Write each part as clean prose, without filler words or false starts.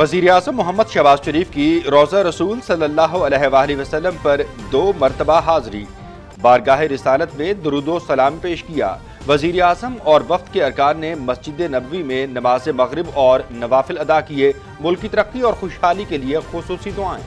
वज़ीर आज़म मोहम्मद शहबाज शरीफ की रोज़ा रसूल सल्लल्लाहु अलैहि वसल्लम पर 2 मरतबा हाज़री। बारगाह रिसालत में दुरूदो सलाम पेश किया। वज़ीर आज़म और वफ़द के अरकान ने मस्जिद नबवी में नमाज मग़रिब और नवाफिल अदा किए। मुल्क की तरक्की और खुशहाली के लिए खुसूसी दुआएं।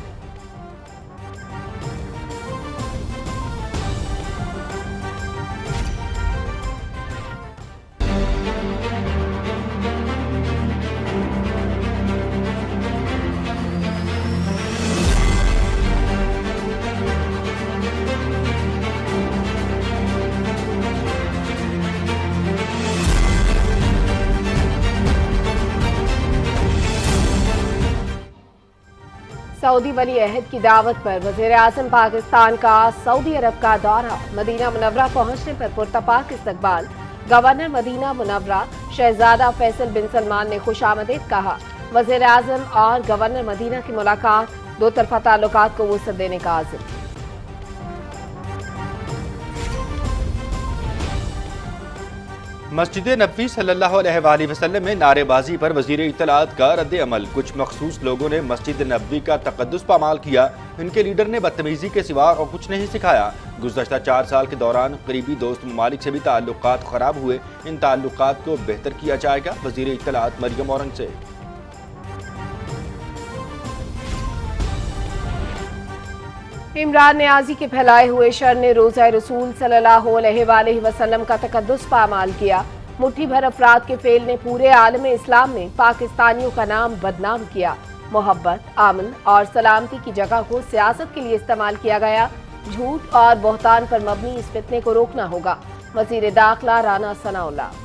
सऊदी वली अहद की दावत पर वज़ीर आज़म पाकिस्तान का सऊदी अरब का दौरा। मदीना मुनव्वरा पहुंचने पर पुरतपाक इस्तकबाल। गवर्नर मदीना मुनव्वरा शहजादा फैसल बिन सलमान ने खुशामदीद कहा। वज़ीर आज़म और गवर्नर मदीना की मुलाकात, दो तरफा ताल्लुकात को वुसअत देने का आज़म। मस्जिद नबवी सल्लल्लाहु अलैहि वसल्लम में नारेबाजी पर वज़ीर इत्तलात का रद्द अमल। कुछ मखसूस लोगों ने मस्जिद नबवी का तक़द्दुस पामाल किया। इनके लीडर ने बदतमीजी के सिवा और कुछ नहीं सिखाया। गुज़श्ता 4 साल के दौरान करीबी दोस्त ममालिक से भी ताल्लुकात ख़राब हुए। इन ताल्लुकात को बेहतर किया जाएगा। वज़ीर इत्तलात मरियम औरंगज़ेब। इमरान नियाज़ी के फैलाए हुए शर ने रोज़ा रसूल सल्लल्लाहु अलैहि वसल्लम का तक़द्दुस पामाल किया। मुट्ठी भर अफराद के फेल ने पूरे आलम इस्लाम में पाकिस्तानियों का नाम बदनाम किया। मोहब्बत, अमन और सलामती की जगह को सियासत के लिए इस्तेमाल किया गया। झूठ और बहतान पर मबनी इस फितने को रोकना होगा। वज़ीर दाखिला राना सनाउल्लाह।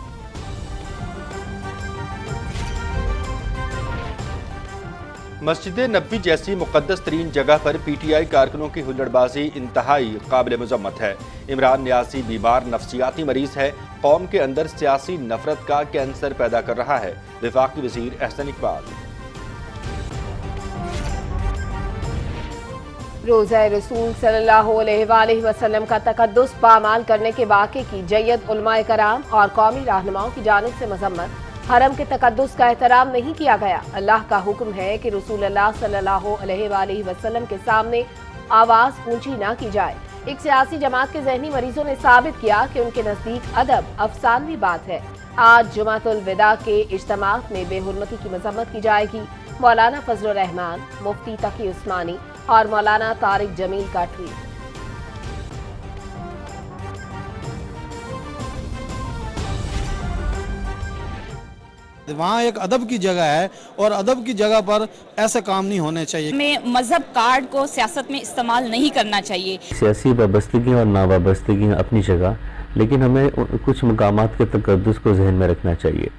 मस्जिद नबवी जैसी मुक़द्दस तरीन जगह पर PTI कारकुनों की हुल्लड़बाजी इंतहाई काबिल मज़म्मत है। इमरान नियाज़ी बीमार नफ्सियाती मरीज है। कौम के अंदर सियासी नफरत का कैंसर पैदा कर रहा है। वफाकी वज़ीर एहसन इकबाल। रोज़ा रसूल सल्लल्लाहु अलैहि वसल्लम का तक़द्दुस पामाल करने के वाक़े की जय्यद उलमाए कराम और कौमी रहनुमाओं की जानिब से मज़म्मत। हरम के तक़द्दुस का एहतराम नहीं किया गया। अल्लाह का हुक्म है कि रसूलुल्लाह सल्लल्लाहु अलैहि वसल्लम के सामने आवाज़ ऊंची ना की जाए। एक सियासी जमात के ज़हनी मरीजों ने साबित किया कि उनके नज़दीक अदब अफसानवी बात है। आज जुमातुल विदा के इज्तिमाअत में बेहुरमती की मज़म्मत की जाएगी। मौलाना फजलुर रहमान, मुफ्ती तकी उस्मानी और मौलाना तारिक जमील का ट्वीट। वहाँ एक अदब की जगह है और अदब की जगह पर ऐसे काम नहीं होने चाहिए। हमें मजहब कार्ड को सियासत में इस्तेमाल नहीं करना चाहिए। सियासी वाबस्तगी और नावाबस्तगी अपनी जगह, लेकिन हमें कुछ मकामात के तक़द्दुस को जहन में रखना चाहिए।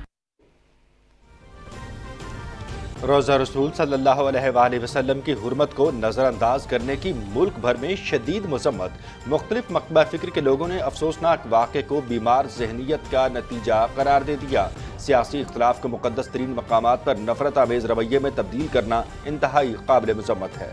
रोज़ा रसूल सल्लल्लाहु अलैहि वसल्लम की हुर्मत को नज़रअंदाज करने की मुल्क भर में शदीद मज़म्मत। मुख्तलिफ मकबा फ़िक्र के लोगों ने अफसोसनाक वाक़े को बीमार ज़हनियत का नतीजा करार दे दिया। सियासी इख्तलाफ को मुक़द्दस तरीन मकामात पर नफरत आमेज़ रवैये में तब्दील करना इंतहाई काबिल मज़म्मत है।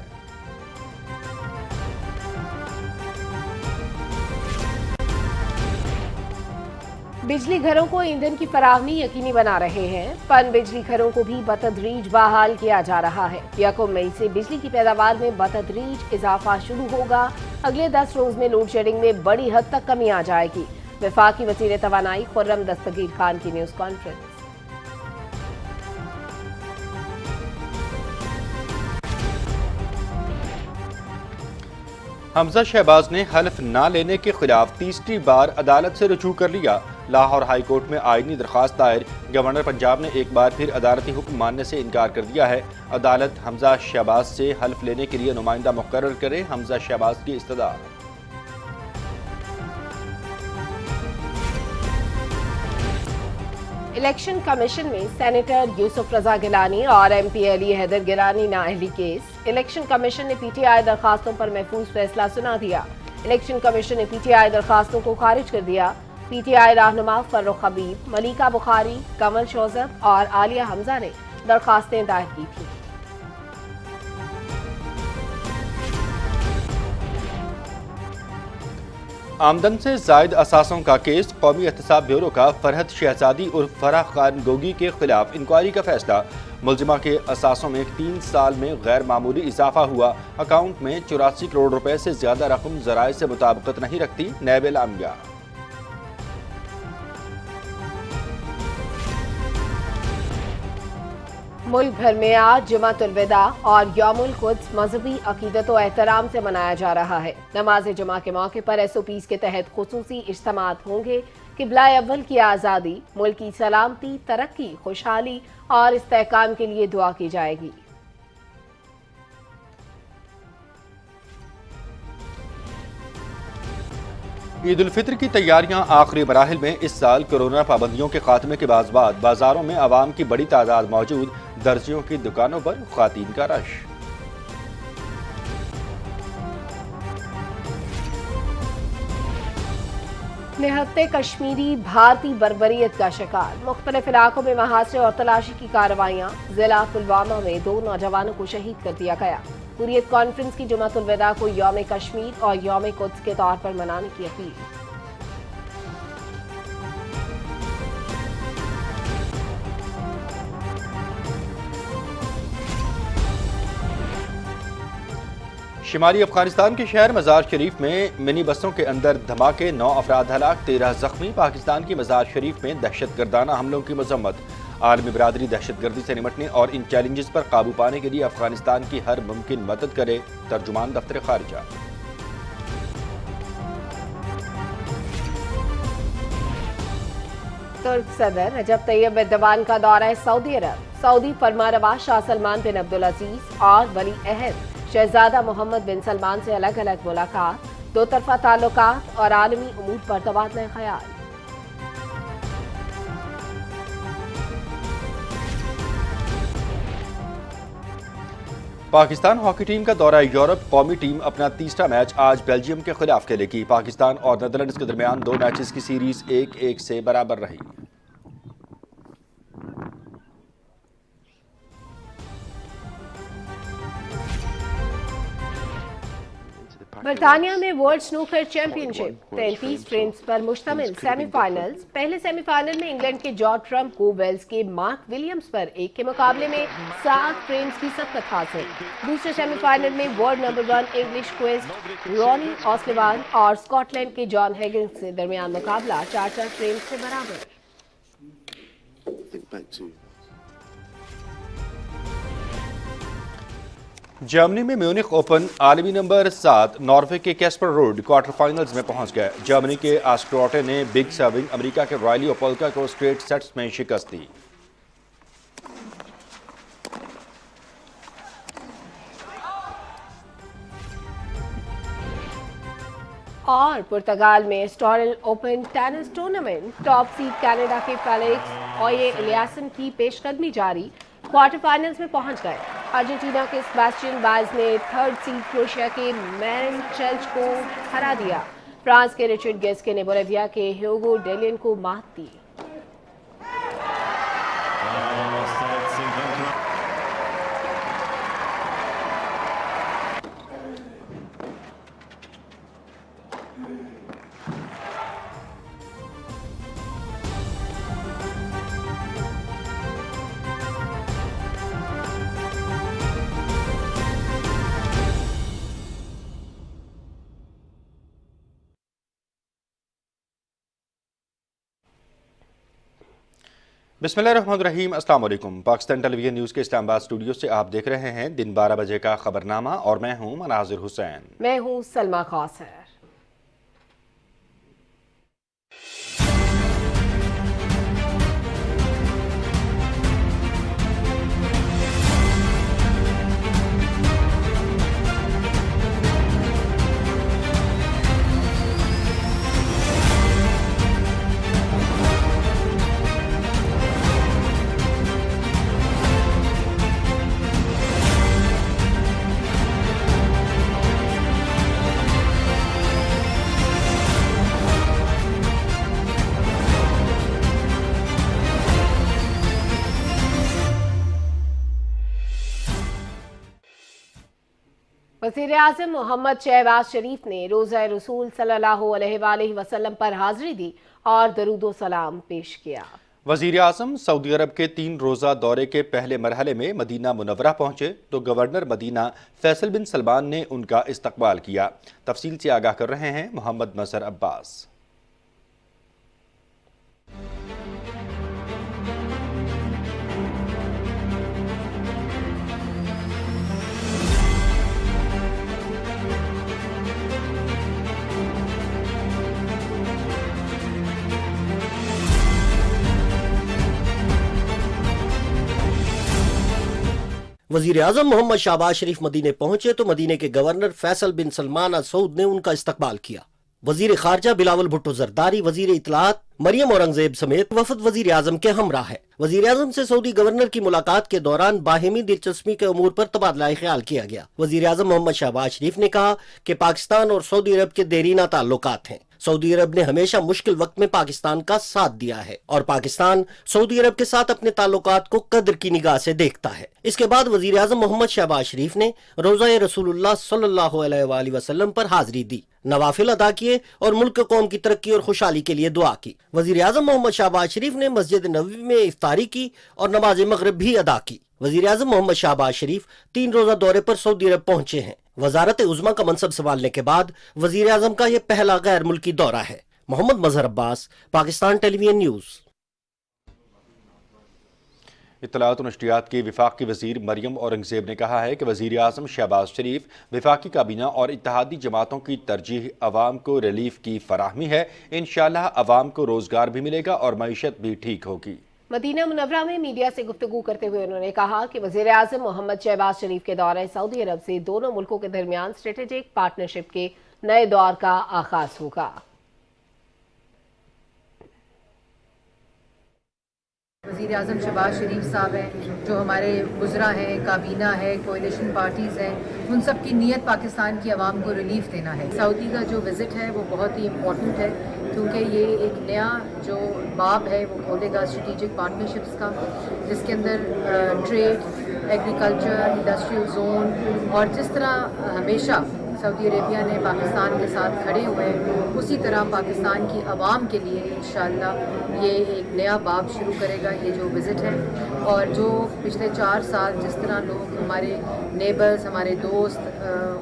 बिजली घरों को ईंधन की फराहमी यकीनी बना रहे हैं। पन बिजली घरों को भी बतदरीज बहाल किया जा रहा है। 1 मई से बिजली की पैदावार में बतदरीज इजाफा शुरू होगा। अगले 10 रोज में लोड शेडिंग में बड़ी हद तक कमी आ जाएगी। वफाकी वज़ीर तवानाई खुर्रम दस्तगीर खान की न्यूज कॉन्फ्रेंस। हमजा शहबाज ने हल्फ ना लेने के खिलाफ तीसरी बार अदालत से रुजू कर लिया। लाहौर हाई कोर्ट में आईनी दरख्वास्त दायर। गवर्नर पंजाब ने एक बार फिर अदालती हुक्म मानने से इनकार कर दिया है। अदालत हमजा शहबाज से हल्फ लेने के लिए नुमाइंदा मुकर्रर करे। हमजा शहबाज की इस्तदा। इलेक्शन कमीशन में सेनेटर यूसुफ रजा गिलानी और MP अली हैदर गिलानी नाअहली केस। इलेक्शन कमीशन ने PTI दरखास्तों पर महफूज फैसला सुना दिया। इलेक्शन कमीशन ने PTI दरखास्तों को खारिज कर दिया। PTI रहनुमा फर्रुख हबीब, मलिका बुखारी, कमल शोजब और आलिया हमजा ने दरखास्तें दायर की थी। आमदन से जायद असासों का केस। कौमी एहतसाब ब्यूरो का फरहत शहजादी उर्फ फराह खान गोगी के खिलाफ इंक्वायरी का फैसला। मुलजिमा के असासों में 3 साल में गैर मामूली इजाफा हुआ। अकाउंट में 84 करोड़ रुपए से ज्यादा रकम ज़राए से मुताबिकत नहीं रखती। नैब एलामिया। मुल्क भर में आज जुमातुल विदा और यौमुल कुद्स मजहबी अकीदत व एहतराम से मनाया जा रहा है। नमाज जुमा के मौके पर SOPs के तहत खुसूसी इज्तिमात होंगे। किबला अव्वल की आज़ादी, मुल्क की सलामती, तरक्की, खुशहाली और इस्तेहकाम के लिए दुआ की जाएगी। ईद उल फितर की तैयारियां आखिरी मराहिल में। इस साल कोरोना पाबंदियों के खात्मे के बाद बाजारों में आवाम की बड़ी तादाद मौजूद। दर्जियों की दुकानों पर ख्वातीन का रश। निहत्ते कश्मीरी भारतीय बर्बरियत का शिकार। मुख्तलिफ इलाकों में महासरे और तलाशी की कार्रवाइयां। जिला पुलवामा में 2 नौजवानों को शहीद कर दिया गया। हुर्रियत कॉन्फ्रेंस की जुमातुल विदा को यौम कश्मीर और यौम कुद्स के तौर पर मनाने की अपील। शिमाली अफगानिस्तान के शहर मजार शरीफ में मिनी बसों के अंदर धमाके, 9 अफराद हलाक, 13 जख्मी। पाकिस्तान की मजार शरीफ में दहशतगर्दाना हमलों की मजम्मत। आलमी बरादरी दहशतगर्दी से निपटने और इन चैलेंजेस पर काबू पाने के लिए अफगानिस्तान की हर मुमकिन मदद करे। तर्जुमान दफ्तर खारिजा। तुर्क सदर रजब तैयब एर्दोगान का दौरा सऊदी अरब। सऊदी फरमारवा शाह सलमान बिन अब्दुल अजीज और वली अहद शहजादा मोहम्मद बिन सलमान से अलग अलग मुलाकात। 2 तरफा ताल्लुकात और आलमी उमूर पर तबादला ख्याल। पाकिस्तान हॉकी टीम का दौरा यूरोप। कौमी टीम अपना तीसरा मैच आज बेल्जियम के खिलाफ खेलेगी। पाकिस्तान और नीदरलैंड्स के दरमियान 2 मैचेस की सीरीज 1-1 से बराबर रही। बरतानिया में वर्ल्ड स्नूकर चैंपियनशिप 33 फ्रेम्स पर मुश्तमिल सेमीफाइनल्स। पहले सेमीफाइनल में इंग्लैंड के जॉर्ज ट्रम्प को वेल्स के मार्क विलियम्स पर 1 के मुकाबले में 7 फ्रेम्स की सबकत हासिल। दूसरे सेमीफाइनल में वर्ल्ड नंबर 1 इंग्लिश क्विस्ट रॉनी ऑस्लिवान और स्कॉटलैंड के जॉन हैगिंस के दरमियान मुकाबला 4-4 फ्रेम्स से बराबर। जर्मनी में म्यूनिख ओपन आलमी नंबर 7 नॉर्वे के कैस्पर रूड क्वार्टर फाइनल्स में पहुंच गए। जर्मनी के आस्ट्रोटे ने बिग सर्विंग अमेरिका के रॉयली ओपोल्का को स्ट्रेट सेट्स में शिकस्त दी। और पुर्तगाल में Estoril open tennis tournament top seed Canada के फेलिक्स ऑये-एलियासन की पेशकदमी जारी। क्वार्टर फाइनल्स में पहुंच गए। अर्जेंटीना के सेबास्टियन बायज ने 3rd सीड क्रोएशिया के मैरन चेल्च को हरा दिया। फ्रांस के रिचर्ड गेस्के ने बोलिविया के ह्यूगो डेलियन को मात दी। बिस्मिल्लाहिर्रहमानिर्रहीम, अस्सलाम वालेकुम। पाकिस्तान टेलीविजन न्यूज़ के इस्लामाबाद स्टूडियो से आप देख रहे हैं दिन 12 बजे का खबरनामा और मैं हूं मनाजिर हुसैन। मैं हूं सलमा खौसर। वज़ीर-ए-आज़म मोहम्मद शहबाज शरीफ ने रोज़ा रसूल सल्लल्लाहु अलैहि वसल्लम पर हाज़िरी दी और दरूद व सलाम पेश किया। वज़ीर आज़म सऊदी अरब के 3 रोज़ा दौरे के पहले मरहले में मदीना मुनव्वरा पहुंचे तो गवर्नर मदीना फैसल बिन सलमान ने उनका इस्तकबाल किया। तफसील से आगाह कर रहे हैं मोहम्मद मज़हर अब्बास। वजीर आजम मोहम्मद शहबाज शरीफ मदीने पहुंचे तो मदीने के गवर्नर फैसल बिन सलमान अल सऊद ने उनका इस्तकबाल किया। वजीर खारजा बिलावल भुट्टो जरदारी, वजीर इत्तलात मरियम औरंगजेब समेत वफद वजीर आजम के हमरा है। वजीर आजम से सऊदी गवर्नर की मुलाकात के दौरान बाहिमी दिलचस्पी के उमूर पर तबादला ख्याल किया गया। वजीर आजम मोहम्मद शहबाज शरीफ ने कहा कि पाकिस्तान और सऊदी अरब के देरीना ताल्लुकात हैं। सऊदी अरब ने हमेशा मुश्किल वक्त में पाकिस्तान का साथ दिया है और पाकिस्तान सऊदी अरब के साथ अपने ताल्लुकात को कदर की निगाह से देखता है। इसके बाद वजीर आजम मोहम्मद शहबाज शरीफ ने रोज़ा रसूलुल्लाह सल्लल्लाहु अलैहि वसल्लम पर हाजिरी दी, नवाफिल अदा किए और मुल्क कौम की तरक्की और खुशहाली के लिए दुआ की। वजीर आजम मोहम्मद शहबाज शरीफ ने मस्जिद नबवी में इफ्तारी की और नमाज मगरिब भी अदा की। वजीर आजम मोहम्मद शहबाज शरीफ 3 रोज़ा दौरे पर सऊदी अरब पहुंचे हैं। वजारत उज़्मा का मनसब संभालने के बाद वजीर आजम का यह पहला गैर मुल्की दौरा है। Mohammad Mazhar Abbas, Pakistan television news. इत्तलात और नशरियात की वफाकी वज़ीर मरियम औरंगजेब ने कहा है कि वज़ीर आज़म शहबाज शरीफ वफाकी काबीना और इत्तेहादी जमातों की तरजीह अवाम को रिलीफ की फराहमी है। इंशाअल्लाह अवाम को रोज़गार भी मिलेगा और मईशत भी ठीक होगी। मदीना मुनव्वरा में मीडिया से गुफ्तगू करते हुए उन्होंने कहा कि वज़ीर आज़म मोहम्मद शहबाज शरीफ के दौरे सऊदी अरब से दोनों मुल्कों के दरमियान स्ट्रेटेजिक पार्टनरशिप के नए दौर का आगाज होगा। वज़ीर आज़म शहबाज शरीफ साहब हैं, जो हमारे वज़रा हैं, काबीना है, कोalition पार्टीज़ हैं, उन सब की नीयत पाकिस्तान की आवाम को रिलीफ देना है। सऊदी का जो विज़िट है वो बहुत ही इम्पोर्टेंट है क्योंकि ये एक नया जो बाब है वो खोलेगा स्ट्रेटेजिक पार्टनरशिप्स का, जिसके अंदर ट्रेड, एग्रीकल्चर, इंडस्ट्रियल जोन और जिस तरह हमेशा सऊदी अरेबिया ने पाकिस्तान के साथ खड़े हुए हैं उसी तरह पाकिस्तान की आवाम के लिए इंशाअल्लाह ये एक नया बाब शुरू करेगा ये जो विज़िट है। और जो पिछले 4 साल जिस तरह लोग हमारे नेबर्स, हमारे दोस्त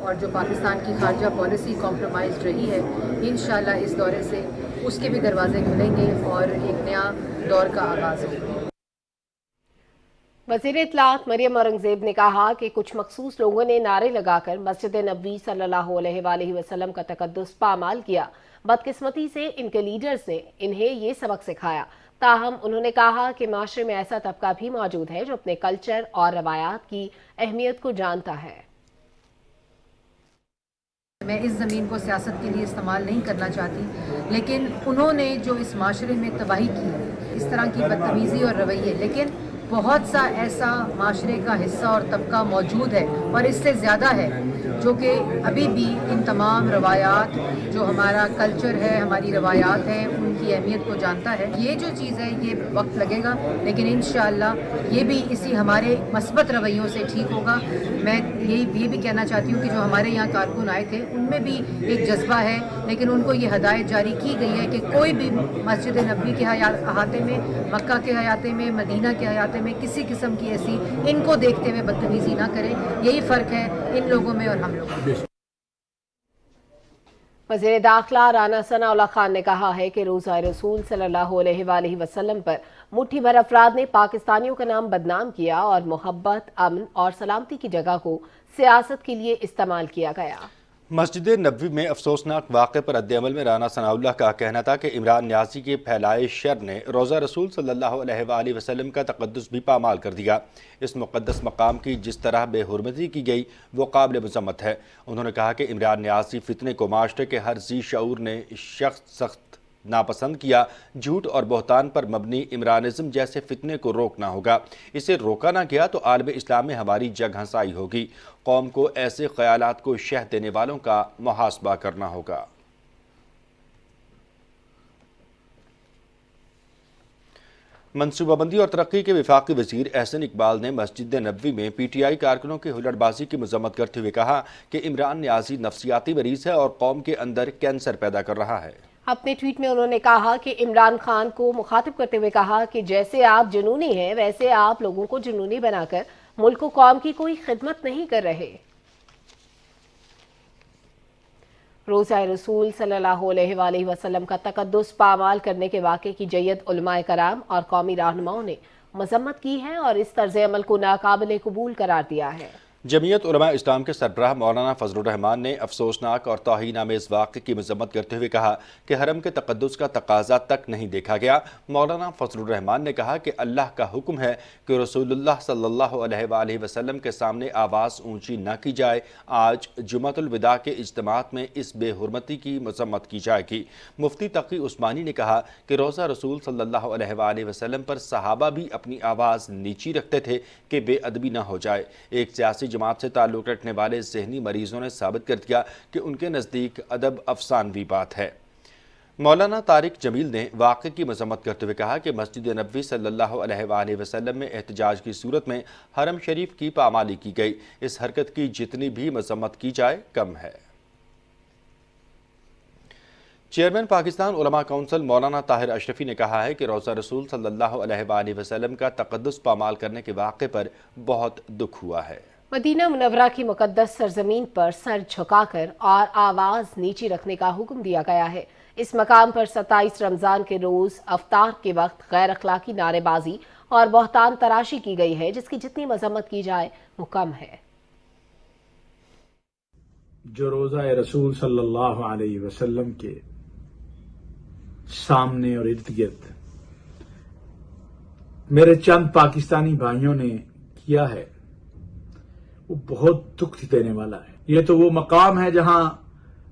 और जो पाकिस्तान की खारजा पॉलिसी कॉम्प्रोमाइज़ रही है, इंशाअल्लाह इस दौरे से उसके भी दरवाजे खुलेंगे और एक नया दौर का आगाज़ होगा। वज़ीर इत्तलात मरियम औरंगजेब ने कहा कि कुछ मखसूस लोगों ने नारे लगाकर मस्जिद नबवी सल्लल्लाहु अलैहि वसल्लम का तकद्दुस पामाल किया। बदकिस्मती से इनके लीडर्स ने इन्हें ये सबक सिखाया। ताहम उन्होंने कहा कि माशरे में ऐसा तबका भी मौजूद है जो अपने कल्चर और रवायात की अहमियत को जानता है। मैं इस ज़मीन को सियासत के लिए इस्तेमाल नहीं करना चाहती, लेकिन उन्होंने जो इस माशरे में तबाही की, इस तरह की बदतमीज़ी और रवैये, लेकिन बहुत सा ऐसा माशरे का हिस्सा और तबका मौजूद है और इससे ज़्यादा है जो कि अभी भी इन तमाम रवायात, जो हमारा कल्चर है, हमारी रवायात हैं, उनकी अहमियत को जानता है। ये जो चीज़ है ये वक्त लगेगा, लेकिन इंशाअल्लाह ये भी इसी हमारे मस्बत रवैयों से ठीक होगा। मैं ये भी कहना चाहती हूँ कि जो हमारे यहाँ कारकुन आए थे उनमें भी एक जज्बा है, लेकिन उनको ये हदायत जारी की गई है कि कोई भी मस्जिद नबवी के अहाते में, मक्का के अहाते में, मदीना के अहाते में किसी किस्म की ऐसी इनको देखते हुए बदतमीजी ना करें। यही फ़र्क है इन लोगों में और हम लोगों में। वज़ीर दाखिला राना सनाउल्लाह खान ने कहा है कि रोज़ा रसूल सल्लल्लाहु अलैहि वसल्लम पर मुट्ठी भर अफराद ने पाकिस्तानियों का नाम बदनाम किया और मोहब्बत, अमन और सलामती की जगह को सियासत के लिए इस्तेमाल किया गया। मस्जिद नबवी में अफसोसनाक वाक़े पर रद्द-ए-अमल में राना सनाउल्लाह का कहना था कि इमरान न्याज़ी के फैलाए शर ने रोज़ा रसूल सल्लल्लाहु अलैहि वसल्लम का तक़द्दुस भी पामाल कर दिया। इस मुक़द्दस मकाम की जिस तरह बेहुरमती की गई वो काबिल मज़म्मत है। उन्होंने कहा कि इमरान न्याज़ी फितने को माशरे के हर ज़ी शऊर ने सख्त नापसंद किया। झूठ और बहतान पर मबनी इमरानिज़म जैसे फितने को रोकना होगा। इसे रोका ना गया तो आलम इस्लाम में हमारी जग हंसाई होगी। कौम को ऐसे ख्यालात को शह देने वालों का मुहासबा करना होगा। मनसूबाबंदी और तरक्की के वफाकी वज़ीर एहसन इकबाल ने मस्जिद नबवी में PTI कारकुनों की हुल्लड़बाजी की मजम्मत करते हुए कहा कि इमरान न्याज़ी नफ्सियाती मरीज़ है और कौम के अंदर कैंसर पैदा कर रहा है। اپنے ٹویٹ میں انہوں نے کہا کہ عمران خان کو مخاطب کرتے ہوئے کہا کہ جیسے آپ جنونی ہیں ویسے آپ لوگوں کو جنونی بنا کر ملک و قوم کی کوئی خدمت نہیں کر رہے۔ روزہ رسول صلی اللہ علیہ وآلہ وسلم کا تقدس پامال کرنے کے واقعے کی جیت علماء کرام اور قومی رہنماؤں نے مذمت کی ہے اور اس طرز عمل کو ناقابل قبول قرار دیا ہے۔ جمعیت علماء اسلام کے سربراہ مولانا فضل الرحمان نے افسوسناک اور توہین آمیز واقعے کی مذمت کرتے ہوئے کہا کہ حرم کے تقدس کا تقاضا تک نہیں دیکھا گیا۔ مولانا فضل الرحمان نے کہا کہ اللہ کا حکم ہے کہ رسول اللہ صلی اللہ علیہ وآلہ وسلم کے سامنے آواز اونچی نہ کی جائے۔ آج جمعۃ الوداع کے اجتماعات میں اس بے حرمتی کی مذمت کی جائے گی۔ مفتی تقی عثمانی نے کہا کہ روزہ رسول صلی اللہ علیہ وآلہ وسلم پر صحابہ بھی اپنی آواز نیچی رکھتے تھے کہ بے ادبی نہ ہو جائے۔ ایک سیاسی جماعت سے تعلق رکھنے والے ذہنی مریضوں نے ثابت کر دیا کہ ان کے نزدیک ادب افسانوی بات ہے۔ مولانا طارق جمیل نے واقعے کی مذمت کرتے ہوئے کہا کہ مسجد نبوی صلی اللہ علیہ وآلہ وسلم میں احتجاج کی صورت میں حرم شریف کی پامالی کی گئی۔ اس حرکت کی جتنی بھی مذمت کی جائے کم ہے۔ چیئرمین پاکستان علماء کونسل مولانا طاہر اشرفی نے کہا ہے کہ روزہ رسول صلی اللہ علیہ وآلہ وسلم کا تقدس پامال کرنے کے واقعے پر بہت دکھ ہوا ہے۔ مدینہ منورہ کی مقدس سرزمین پر سر جھکا کر اور آواز نیچی رکھنے کا حکم دیا گیا ہے۔ اس مقام پر 27 رمضان کے روز افطار کے وقت غیر اخلاقی نعرے بازی اور بہتان تراشی کی گئی ہے، جس کی جتنی مذمت کی جائے وہ کم ہے۔ جو روزہ رسول صلی اللہ علیہ وسلم کے سامنے اور ارد گرد میرے چند پاکستانی بھائیوں نے کیا ہے وہ بہت دکھ دینے والا ہے۔ یہ تو وہ مقام ہے جہاں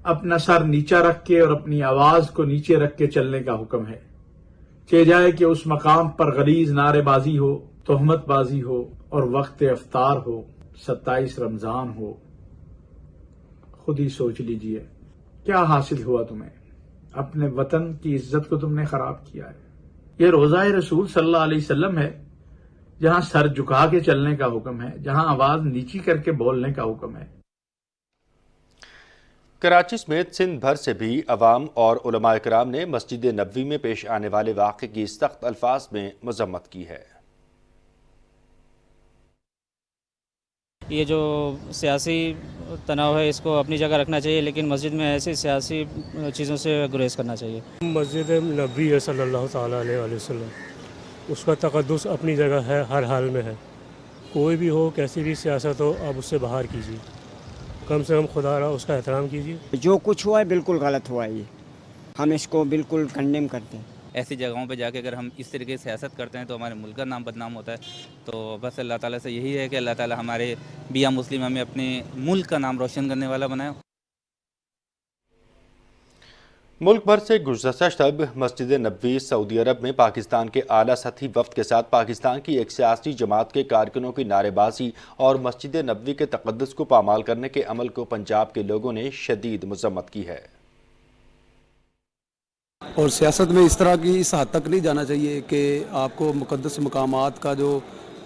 اپنا سر نیچا رکھ کے اور اپنی آواز کو نیچے رکھ کے چلنے کا حکم ہے۔ چاہے جائے کہ اس مقام پر غلیظ نعرے بازی ہو، تہمت بازی ہو اور وقت افطار ہو، 27 رمضان ہو۔ خود ہی سوچ لیجئے کیا حاصل ہوا تمہیں؟ اپنے وطن کی عزت کو تم نے خراب کیا ہے۔ یہ روزہ رسول صلی اللہ علیہ وسلم ہے جہاں سر جھکا کے چلنے کا حکم ہے، جہاں آواز نیچی کر کے بولنے کا حکم ہے۔ کراچی سمیت سندھ بھر سے بھی عوام اور علماء کرام نے مسجد نبوی میں پیش آنے والے واقعے کی سخت الفاظ میں مذمت کی ہے۔ یہ جو سیاسی تناؤ ہے اس کو اپنی جگہ رکھنا چاہیے، لیکن مسجد میں ایسی سیاسی چیزوں سے گریز کرنا چاہیے۔ مسجد نبوی ہے صلی اللہ تعالیٰ علیہ وسلم، اس کا تقدس اپنی جگہ ہے، ہر حال میں ہے۔ کوئی بھی ہو، کیسی بھی سیاست ہو، آپ اس سے باہر کیجیے، کم سے کم خدا را اس کا احترام کیجیے۔ جو کچھ ہوا ہے بالکل غلط ہوا ہے، یہ ہم اس کو بالکل کنڈیم کرتے ہیں۔ ایسی جگہوں پہ جا کے اگر ہم اس طریقے سے سیاست کرتے ہیں تو ہمارے ملک کا نام بدنام ہوتا ہے۔ تو بس اللہ تعالیٰ سے یہی ہے کہ اللہ تعالیٰ ہمارے بیاں مسلم ہمیں اپنے ملک کا نام روشن کرنے والا بنائے۔ ملک بھر سے گزشتہ شب مسجد نبوی سعودی عرب میں پاکستان کے اعلیٰ سطحی وفد کے ساتھ پاکستان کی ایک سیاسی جماعت کے کارکنوں کی نعرے بازی اور مسجد نبوی کے تقدس کو پامال کرنے کے عمل کو پنجاب کے لوگوں نے شدید مذمت کی ہے۔ اور سیاست میں اس طرح کی اس حد تک نہیں جانا چاہیے کہ آپ کو مقدس مقامات کا جو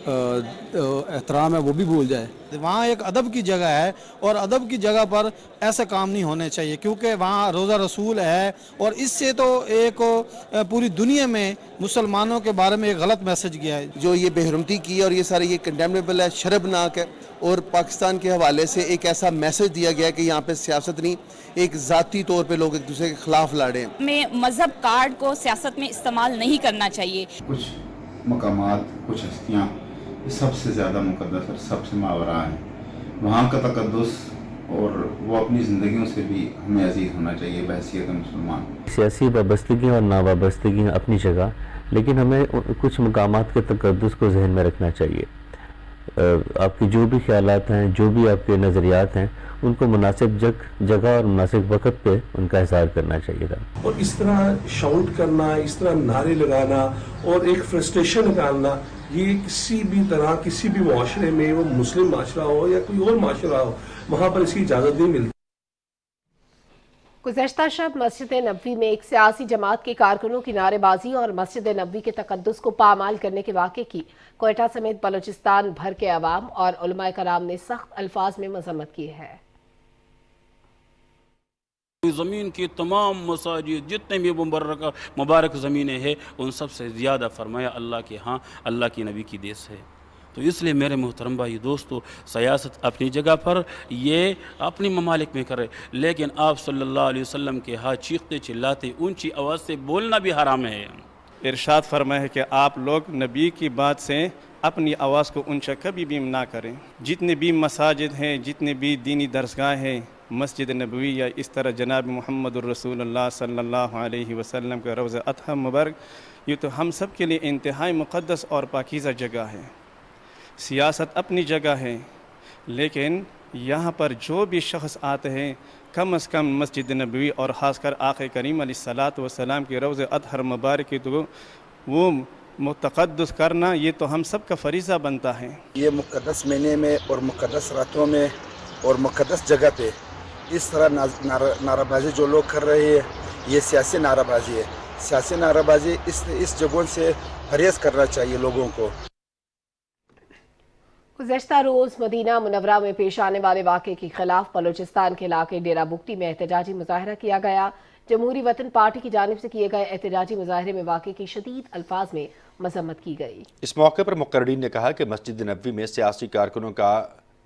احترام ہے وہ بھی بھول جائے۔ وہاں ایک ادب کی جگہ ہے اور ادب کی جگہ پر ایسے کام نہیں ہونے چاہیے، کیونکہ وہاں روزہ رسول ہے اور اس سے تو ایک پوری دنیا میں مسلمانوں کے بارے میں ایک غلط میسج گیا ہے۔ جو یہ بے حرمتی کی اور یہ سارے یہ کنڈیمنیبل ہے، شرمناک ہے، اور پاکستان کے حوالے سے ایک ایسا میسج دیا گیا کہ یہاں پہ سیاست نہیں، ایک ذاتی طور پہ لوگ ایک دوسرے کے خلاف لڑیں۔ میں مذہب کارڈ کو سیاست میں استعمال نہیں کرنا چاہیے۔ کچھ مقامات، کچھ ہستیاں سب سے زیادہ مقدس اور سب سے ماوراء ہیں، وہاں کا تقدس اور وہ اپنی زندگیوں سے بھی ہمیں عزیز ہونا چاہیے بحیثیت مسلمان۔ سیاسی وابستگی اور ناوابستگی اپنی جگہ، لیکن ہمیں کچھ مقامات کے تقدس کو ذہن میں رکھنا چاہیے۔ آپ کے جو بھی خیالات ہیں، جو بھی آپ کے نظریات ہیں، ان کو مناسب جگہ اور مناسب وقت پہ ان کا اظہار کرنا چاہیے تھا۔ اور اس طرح شاؤٹ کرنا، اس طرح نعرے لگانا اور ایک فرسٹریشن نکالنا، یہ کسی بھی طرح کسی بھی معاشرے میں، وہ مسلم معاشرہ ہو یا کوئی اور معاشرہ ہو، وہاں پر اس کی اجازت نہیں ملتی۔ گزشتہ شب مسجد نبوی میں ایک سیاسی جماعت کے کارکنوں کی نعرے بازی اور مسجد نبوی کے تقدس کو پامال کرنے کے واقعے کی کوئٹہ سمیت بلوچستان بھر کے عوام اور علماء کرام نے سخت الفاظ میں مذمت کی ہے۔ ज़मीन की तमाम मसाजिद जितने भी मुबारक ज़मीनें हैं उन सब से ज़्यादा फरमाया अल्लाह के यहाँ अल्लाह की नबी की देश है। तो इसलिए मेरे मोहतरम भाई दोस्तों, सियासत अपनी जगह पर ये अपनी ममालिक में करे, लेकिन आप सल्लल्लाहु अलैहि वसल्लम के यहाँ चीखते चिल्लाते ऊंची आवाज़ से बोलना भी हराम है। इरशाद फरमाया है कि आप लोग नबी की बात से अपनी आवाज़ को ऊंचा कभी भी ना करें। जितने भी मसाजिद हैं, जितने भी दीनी दरसगाह हैं, मस्जिद नबवी या इस तरह जनाब मुहम्मद रसूलुल्लाह सल्लल्लाहु अलैहि वसल्लम का रोज़ा अतहा मुबारक, ये तो हम सब के लिए इंतहाई मुक़द्दस और पाकीज़ा जगह है। सियासत अपनी जगह है, लेकिन यहाँ पर जो भी शख्स आते हैं कम अज़ कम मस्जिद नबवी और ख़ासकर आक़ा करीम अलैहिस्सलातु वस्सलाम के रोज़े अतहर मुबारक की तो वो मुतक़द्दस करना ये तो हम सब का फ़रीज़ा बनता है। ये मुक़द्दस महीने में और मुक़द्दस रातों में और मुक़द्दस जगह पे इस तरह नाराबाजी जो लोग कर रहे हैं, ये सियासी नाराबाजी है। सियासी नाराबाजी इस जगहों से परहेज़ करना चाहिए लोगों को। गुज़श्ता रोज़ मदीना मुनव्वरा में पेश आने वाले वाक़े के खिलाफ बलूचिस्तान के इलाके डेरा बुगटी में एहतजाजी मुज़ाहरा किया गया। जमहूरी वतन पार्टी की जानिब से किए गए एहतजाजी मुज़ाहरे में वाक़े की शदीद अल्फाज में मज़म्मत की गई। इस मौके पर मुक़र्रीन ने कहा कि मस्जिद नबवी में सियासी कारकुनों का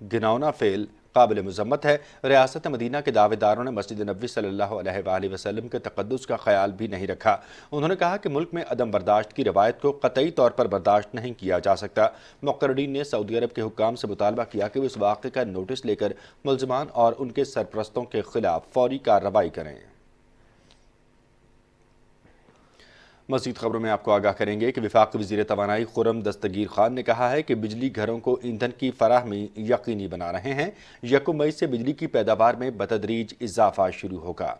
घिनौना फेल काबिल मज़म्मत है। रियासत मदीना के दावेदारों ने मस्जिद नबवी सल्लल्लाहु अलैहि वसल्लम के तक़द्दुस का ख्याल भी नहीं रखा। उन्होंने कहा कि मुल्क में अदम बर्दाश्त की रवायत को क़तई तौर पर बर्दाश्त नहीं किया जा सकता। मुक़र्रीन ने सऊदी अरब के हुक्काम से मुतालबा किया कि वो इस वाक़े का नोटिस लेकर मुल्ज़िमान और उनके सरपरस्तों के खिलाफ फौरी कार्रवाई करें। मज़ीद खबरों में आपको आगाह करेंगे कि वफाकी वज़ीर तवानाई खुर्रम दस्तगीर खान ने कहा है कि बिजली घरों को ईंधन की फराहमी यकीनी बना रहे हैं। 1 मई से बिजली की पैदावार में बतदरीज इजाफा शुरू होगा।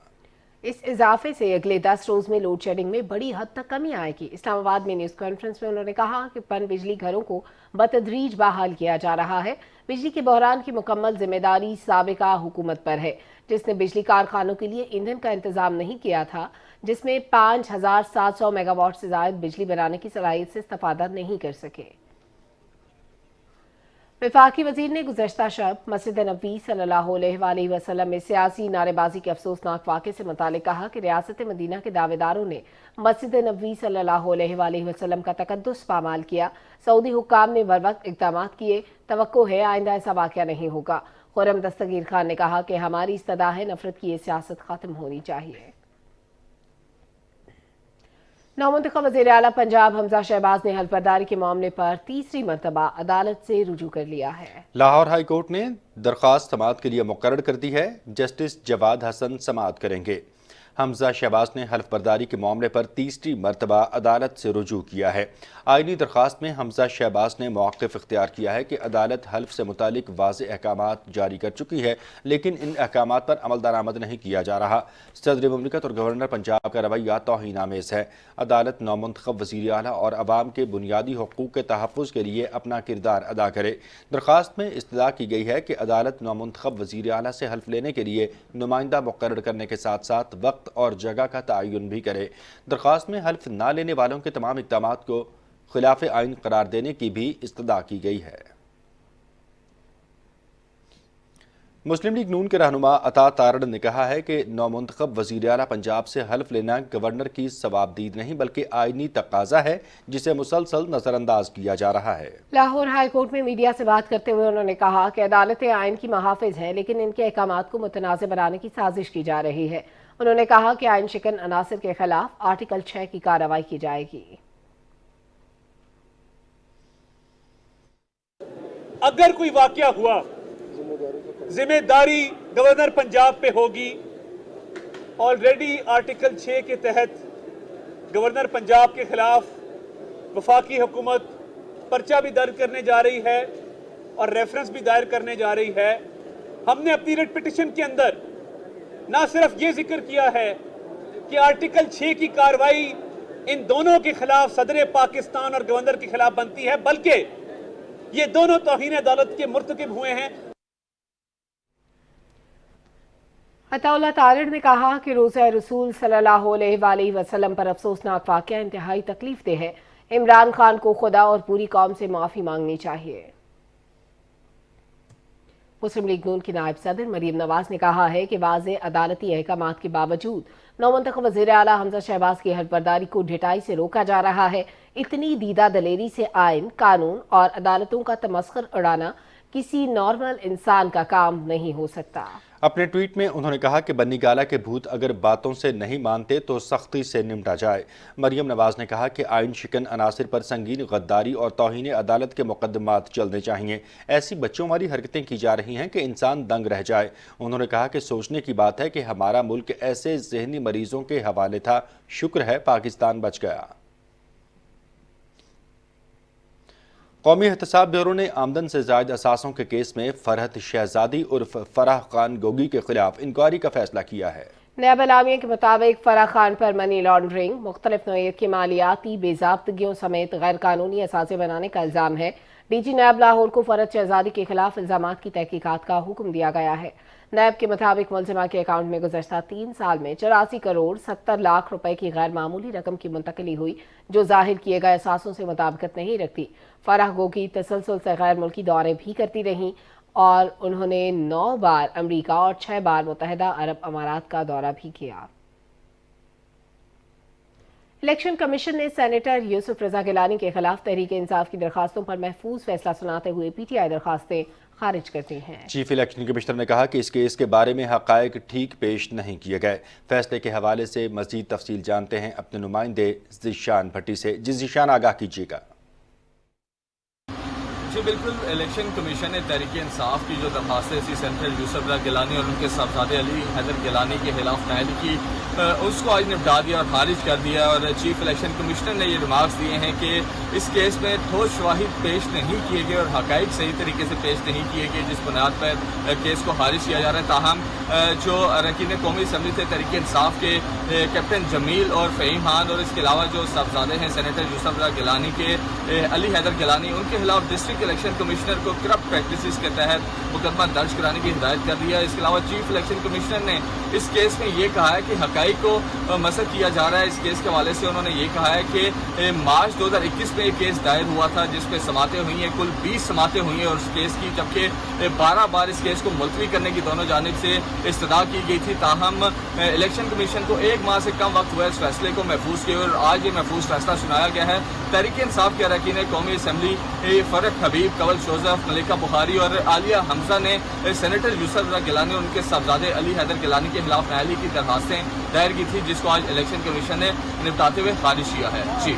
इस इजाफे से अगले 10 रोज़ में लोड शेडिंग में बड़ी हद तक कमी आएगी। इस्लामाबाद में न्यूज़ कॉन्फ्रेंस में उन्होंने कहा कि पन बिजली घरों को बतदरीज बहाल किया जा रहा है। बिजली के बहरान की मुकम्मल जिम्मेदारी साबिका हुकूमत पर है, जिसने बिजली कारखानों के लिए ईंधन का इंतजाम नहीं किया था, जिसमें 5700 मेगावाट से ज़ायद बिजली बनाने की सलाहियत से इस्तेफादा नहीं कर सके। वफाकी वज़ीर ने गुज़श्ता शब मस्जिद नबवी सल्लल्लाहु अलैहि वसल्लम में सियासी नारेबाजी के अफसोसनाक वाक़े से मुतालिक कहा कि रियासत मदीना के दावेदारों ने मस्जिद नबवी सल्लल्लाहु अलैहि वसल्लम का तक़द्दुस पामाल किया। सऊदी हुक्काम ने बरवक्त इक़दाम किए। तवक्को है आइंदा ऐसा वाक़या नहीं होगा। खुर्रम दस्तगीर खान ने कहा कि हमारी इस्तदा है नफरत की ये सियासत ख़त्म होनी चाहिए। नौमुंतखब वज़ीर आला पंजाब हमजा शहबाज ने हल्फबर्दारी के मामले पर तीसरी मरतबा अदालत से रुजू कर लिया है। लाहौर हाई कोर्ट ने दरख्वास्त समाअत के लिए मुकर्रर कर दी है। जस्टिस जवाद हसन समाअत करेंगे। हमजा शहबाज ने हल्फबर्दारी के मामले पर तीसरी मरतबा अदालत से रुजू किया है। आइनी दरख्वास्त में हमजा शहबाज ने मौक़िफ़ इख्तियार किया है कि अदालत हल्फ से मुतालिक वाज़ेह अहकामात जारी कर चुकी है, लेकिन इन अहकामात पर अमल दरामद नहीं किया जा रहा। सदर मुमलिकत और गवर्नर पंजाब का रवैया तौहीन आमेज़ है। अदालत नौमुंतखब वज़ीर आला और अवाम के बुनियादी हुकूक़ के तहफ़्फ़ुज़ के लिए अपना किरदार अदा करे। दरख्वास्त में इस्तदा की गई है कि अदालत नौमुंतखब वज़ीर आला से हल्फ लेने के लिए नुमाइंदा मुकर्रर करने के साथ साथ वक्त और जगह का तयन भी करे। दरख्वास्त में हल्फ ना लेने वालों के तमाम इक़दामात को खिलाफ आइन करार देने की भी इस्तदा की गई है। मुस्लिम लीग नून के रहनुमा अता तारड़ ने कहा है कि नौमुंतखब वज़ीर आला पंजाब से हल्फ लेना गवर्नर की सवाबदीद नहीं बल्कि आइनी तकाजा है, जिसे मुसलसल नज़रअंदाज किया जा रहा है। लाहौर हाई कोर्ट में मीडिया से बात करते हुए उन्होंने कहा कि अदालतें आइन की महाफिज हैं, लेकिन इनके अहकामात को मुतनाज़ बनाने की साजिश की जा रही है। उन्होंने कहा कि आइन शिकन अनासर के खिलाफ आर्टिकल 6 की कार्रवाई की जाएगी। अगर कोई वाकया हुआ, जिम्मेदारी गवर्नर पंजाब पे होगी। ऑलरेडी आर्टिकल 6 के तहत गवर्नर पंजाब के खिलाफ वफाकी हुकूमत पर्चा भी दर्ज करने जा रही है और रेफरेंस भी दायर करने जा रही है। हमने अपनी रिट पिटिशन के अंदर ना सिर्फ ये जिक्र किया है कि आर्टिकल 6 की कार्रवाई इन दोनों के खिलाफ सदर पाकिस्तान और गवर्नर के खिलाफ बनती है, बल्कि ये दोनों तौहीन अदालत के मुर्तकिब हुए हैं। अताउल्लाह तारड़ ने कहा कि रोज़ा रसूल सल्लल्लाहु अलैहि वसल्लम पर अफसोसनाक वाक़या इंतहाई तकलीफ दे है। इमरान खान को खुदा और पूरी कौम से माफ़ी मांगनी चाहिए। मुस्लिम लीग नून की नायब सदर मरीम नवाज ने कहा है कि वाज़ेह अदालती अहकामात के बावजूद नौमंतखब वज़ीर आला हमजा शहबाज की हल्फबर्दारी को ढिठाई से रोका जा रहा है। इतनी दीदा दलेरी से आइन, कानून और अदालतों का तमस्खुर उड़ाना किसी नॉर्मल इंसान का काम नहीं हो सकता। अपने ट्वीट में उन्होंने कहा कि बन्नी गाला के भूत अगर बातों से नहीं मानते तो सख्ती से निपटा जाए। मरियम नवाज ने कहा कि आइन शिकन अनासिर पर संगीन गद्दारी और तौहीन अदालत के मुकदमात चलने चाहिए। ऐसी बच्चों वाली हरकतें की जा रही हैं कि इंसान दंग रह जाए। उन्होंने कहा कि सोचने की बात है कि हमारा मुल्क ऐसे जहनी मरीजों के हवाले था, शुक्र है पाकिस्तान बच गया। कौमी एहतसाब ब्यूरो ने आमदन से ज़ायद असासों के केस में फरहत शहजादी उर्फ फराह खान गोगी के खिलाफ इंक्वायरी का फैसला किया है। नैब एलामिया के मुताबिक फराह खान पर मनी लॉन्ड्रिंग, मुख्तलिफ नौइयत की मालियाती बेज़ाब्तगियों समेत गैर कानूनी असासे बनाने का इल्ज़ाम है। डीजी नैब लाहौर को फरहत शहजादी के खिलाफ इल्ज़ामात की तहकीकात का हुक्म दिया गया है। नैब के मुताबिक मुलजिमा के अकाउंट में गुज़श्ता 3 साल में 84 करोड़ 70 लाख रुपए की गैर मामूली रकम की मुंतकली हुई, जो जाहिर किए गए असासों से मुताबिकत नहीं रखती। फराह गोगी तसलसल से गैर मुल्की दौरे भी करती रहीं और उन्होंने 9 बार अमरीका और 6 बार मुत्तहिदा अरब अमारात का दौरा भी किया। इलेक्शन कमीशन ने सेनेटर यूसुफ रजा गिलानी के खिलाफ तहरीक इंसाफ की दरखास्तों पर महफूज फैसला सुनाते हुए पीटीआई दरखास्तें खारिज करती हैं। चीफ इलेक्शन कमिश्नर ने कहा कि इस केस के बारे में हक़ाइक़ ठीक पेश नहीं किए गए। फैसले के हवाले से मज़ीद तफसील जानते हैं अपने नुमाइंदे ज़ीशान भट्टी से। जी ज़ीशान, आगाह कीजिएगा। जी बिल्कुल, इलेक्शन कमीशन ने तहरीक इंसाफ की जो दरखास्तें थी सेनेटर यूसुफ रजा गिलानी और उनके साहबजादे अली हैदर गिलानी के खिलाफ दायर की, उसको आज निपटा दिया और खारिज कर दिया। और चीफ इलेक्शन कमिश्नर ने ये रिमार्क्स दिए हैं कि इस केस में ठोस शवाहिद पेश नहीं किए गए और हक़ाइक़ सही तरीके से पेश नहीं किए गए, जिस बुनियाद पर केस को खारिज किया जा रहा है। ताहम जो अरकान कौमी असम्बली थे तहरीक इंसाफ के कैप्टन जमील और फ़हीम खान और इसके अलावा जो साहबजादे हैं सेनेटर यूसुफ रजा गिलानी के अली हैदर गिलानी, उनके खिलाफ डिस्ट्रिक्ट इलेक्शन कमिश्नर को करप्ट प्रैक्टिसेस के तहत मुकदमा दर्ज कराने की हिदायत कर दिया है। इसके अलावा चीफ इलेक्शन कमिश्नर ने इस केस में ये कहा है कि हक़ाइक़ को मसक किया जा रहा है। इस केस के हवाले से उन्होंने ये कहा है कि मार्च 2021 में एक केस दायर हुआ था जिसपे समातें हुई हैं, कुल 20 समातें हुई हैं और उस केस की, जबकि 12 बार इस केस को मुलतवी करने की दोनों जानिब से इस्तदा की गई थी। ताहम इलेक्शन कमीशन को 1 माह से कम वक्त हुआ इस फैसले को महफूज किए और आज ये महफूज फैसला सुनाया गया है। तहरीक इंसाफ के अरकान कौमी असम्बली फरक हबीब, कवल जोसेफ, मलिका बुखारी और आलिया हमजा ने सेनेटर यूसुफ रजा गिलानी और उनके साहबजादे अली हैदर गिलानी के खिलाफ न्यायालय की दरखास्तें दायर की थी, जिसको आज इलेक्शन कमीशन ने निपटाते हुए खारिज किया है। जी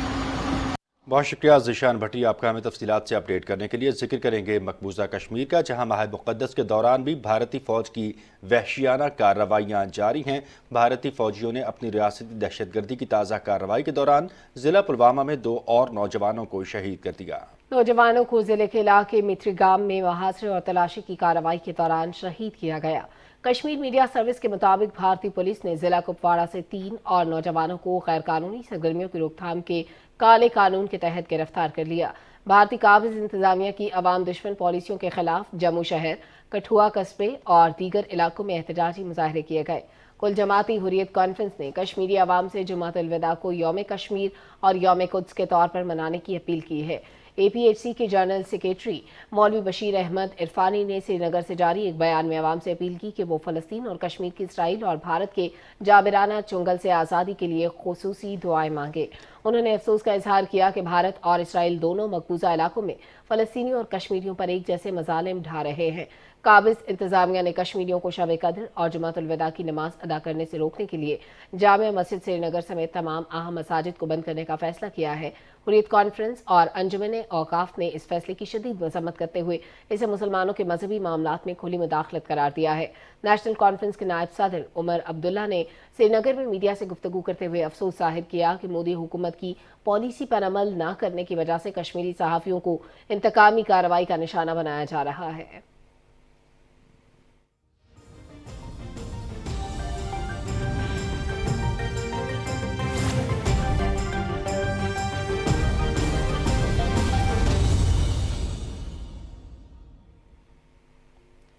बहुत शुक्रिया ज़ीशान भट्टी, आपका हमें तफसीलात से अपडेट करने के लिए। जिक्र करेंगे मकबूजा कश्मीर का, जहां माह मुक़द्दस के दौरान भी भारतीय फ़ौज की वहशियाना कार्रवाइयाँ जारी हैं। भारतीय फ़ौजियों ने अपनी रियासती दहशतगर्दी की ताज़ा कार्रवाई के दौरान ज़िला पुलवामा में 2 और नौजवानों को शहीद कर दिया। नौजवानों को जिले के इलाके मित्रीगाम में मुहासरे और तलाशी की कार्रवाई के दौरान शहीद किया गया। कश्मीर मीडिया सर्विस के मुताबिक भारतीय पुलिस ने जिला कुपवाड़ा से 3 और नौजवानों को गैर कानूनी सरगर्मियों की रोकथाम के काले कानून के तहत गिरफ्तार कर लिया। भारतीय काबिज इंतजामिया की अवाम दुश्मन पॉलिसियों के खिलाफ जम्मू शहर, कठुआ कस्बे और दीगर इलाकों में एहतजाजी मुजाहरे किए गए। कुल जमाती हुर्रियत कॉन्फ्रेंस ने कश्मीरी अवाम से जुमातुल विदा को यौम कश्मीर और यौम कुद्स के तौर पर मनाने की अपील की है। APHC के जनरल सेक्रेटरी मौलवी बशीर अहमद इरफानी ने श्रीनगर से जारी एक बयान में अवाम से अपील की कि वो फ़लस्तीन और कश्मीर की इसराइल और भारत के जाबिराना चुंगल से आज़ादी के लिए खुसूसी दुआएं मांगे। उन्होंने अफसोस का इजहार किया कि भारत और इसराइल दोनों मकबूजा इलाकों में फ़लस्तीनियों और कश्मीरियों पर एक जैसे मज़ालिम ढा रहे हैं। काबिज इंतजामिया ने कश्मीरियों को शब कद्र और जुमातुल विदा की नमाज अदा करने से रोकने के लिए जामिया मस्जिद श्रीनगर समेत तमाम अहम मसाजिद को बंद करने का फैसला किया है। हुर्रियत कॉन्फ्रेंस और अंजुमन औकाफ ने इस फैसले की शदीद मजम्मत करते हुए इसे मुसलमानों के मजहबी मामलात में खुली मुदाखलत करार दिया है। नेशनल कॉन्फ्रेंस के नायब सदर उमर अब्दुल्ला ने श्रीनगर में मीडिया से गुफ्तगू करते हुए अफसोस जाहिर किया कि मोदी हुकूमत की पॉलिसी पर अमल न करने की वजह से कश्मीरी सहाफ़ियों को इंतकामी कार्रवाई का निशाना बनाया जा रहा है।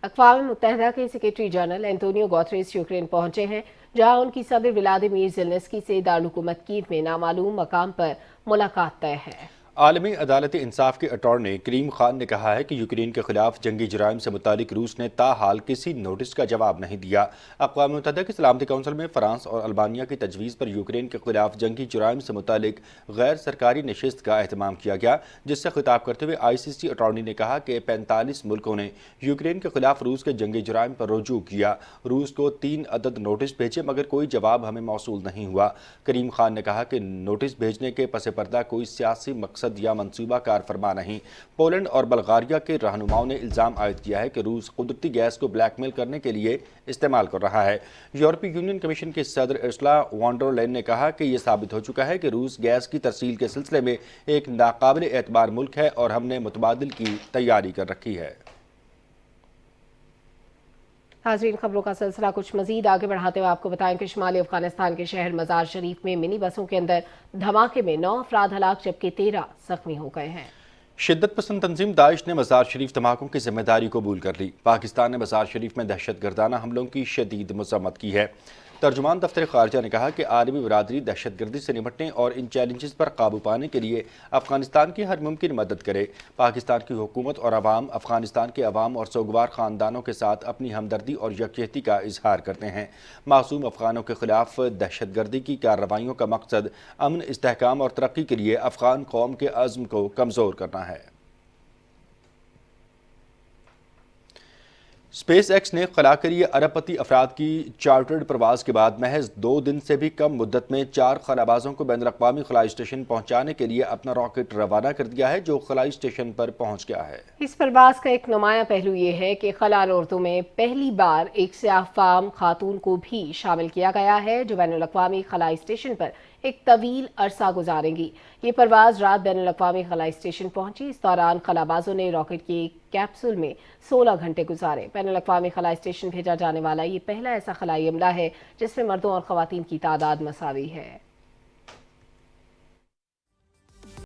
अक़वाम मुत्तहिदा के secretary general Antonio Guterres Ukraine पहुंचे हैं, जहां उनकी सदर व्लादिमीर ज़ेलेंस्की से दारुल हुकूमत कीव में नामालूम मकाम पर मुलाकात तय है। عالمی عدالت انصاف کے اٹارنی کریم خان نے کہا ہے کہ یوکرین کے خلاف جنگی جرائم سے متعلق روس نے تاحال کسی نوٹس کا جواب نہیں دیا۔ اقوام متحدہ کی سلامتی کونسل میں فرانس اور البانیہ کی تجویز پر یوکرین کے خلاف جنگی جرائم سے متعلق غیر سرکاری نشست کا اہتمام کیا گیا، جس سے خطاب کرتے ہوئے ICC اٹارنی نے کہا کہ 45 ملکوں نے یوکرین کے خلاف روس کے جنگی جرائم پر رجوع کیا۔ روس کو 3 عدد نوٹس بھیجے مگر کوئی جواب ہمیں موصول نہیں ہوا۔ کریم خان نے کہا کہ نوٹس بھیجنے کے پس پردہ کوئی سیاسی مقصد یا منصوبہ کار فرما نہیں۔ پولینڈ اور بلغاریہ کے رہنماؤں نے الزام عائد کیا ہے کہ روس قدرتی گیس کو بلیک میل کرنے کے لیے استعمال کر رہا ہے۔ یورپی یونین کمیشن کی صدر ارسلا وان ڈر لائن نے کہا کہ یہ ثابت ہو چکا ہے کہ روس گیس کی ترسیل کے سلسلے میں ایک ناقابل اعتبار ملک ہے اور ہم نے متبادل کی تیاری کر رکھی ہے۔ ناظرین، خبروں کا سلسلہ کچھ مزید آگے بڑھاتے ہوئے آپ کو بتائیں کہ شمالی افغانستان کے شہر مزار شریف میں منی بسوں کے اندر دھماکے میں 9 افراد ہلاک جبکہ 13 زخمی ہو گئے ہیں۔ شدت پسند تنظیم داعش نے مزار شریف دھماکوں کی ذمہ داری قبول کر لی۔ پاکستان نے مزار شریف میں دہشت گردانہ حملوں کی شدید مذمت کی ہے۔ ترجمان دفتر خارجہ نے کہا کہ عالمی برادری دہشت گردی سے نمٹنے اور ان چیلنجز پر قابو پانے کے لیے افغانستان کی ہر ممکن مدد کرے۔ پاکستان کی حکومت اور عوام افغانستان کے عوام اور سوگوار خاندانوں کے ساتھ اپنی ہمدردی اور یکجہتی کا اظہار کرتے ہیں۔ معصوم افغانوں کے خلاف دہشت گردی کی کارروائیوں کا مقصد امن، استحکام اور ترقی کے لیے افغان قوم کے عزم کو کمزور کرنا ہے۔ اسپیس ایکس نے خلا کے لیے ارب پتی افراد کی چارٹرڈ پرواز کے بعد محض 2 دن سے بھی کم مدت میں 4 خلابازوں کو بین الاقوامی خلائی اسٹیشن پہنچانے کے لیے اپنا راکٹ روانہ کر دیا ہے، جو خلائی اسٹیشن پر پہنچ گیا ہے۔ اس پرواز کا ایک نمایاں پہلو یہ ہے کہ خلا اردو میں پہلی بار ایک سیاہ فام خاتون کو بھی شامل کیا گیا ہے، جو بین الاقوامی خلائی اسٹیشن پر ایک طویل عرصہ گزاریں گی۔ یہ پرواز رات بین الاقوامی خلائی اسٹیشن پہنچی۔ اس دوران خلابازوں نے راکٹ کی ایک کیپسول میں 16 گھنٹے گزارے۔ بین الاقوامی خلائی اسٹیشن بھیجا جانے والا یہ پہلا ایسا خلائی عملہ ہے جس میں مردوں اور خواتین کی تعداد مساوی ہے۔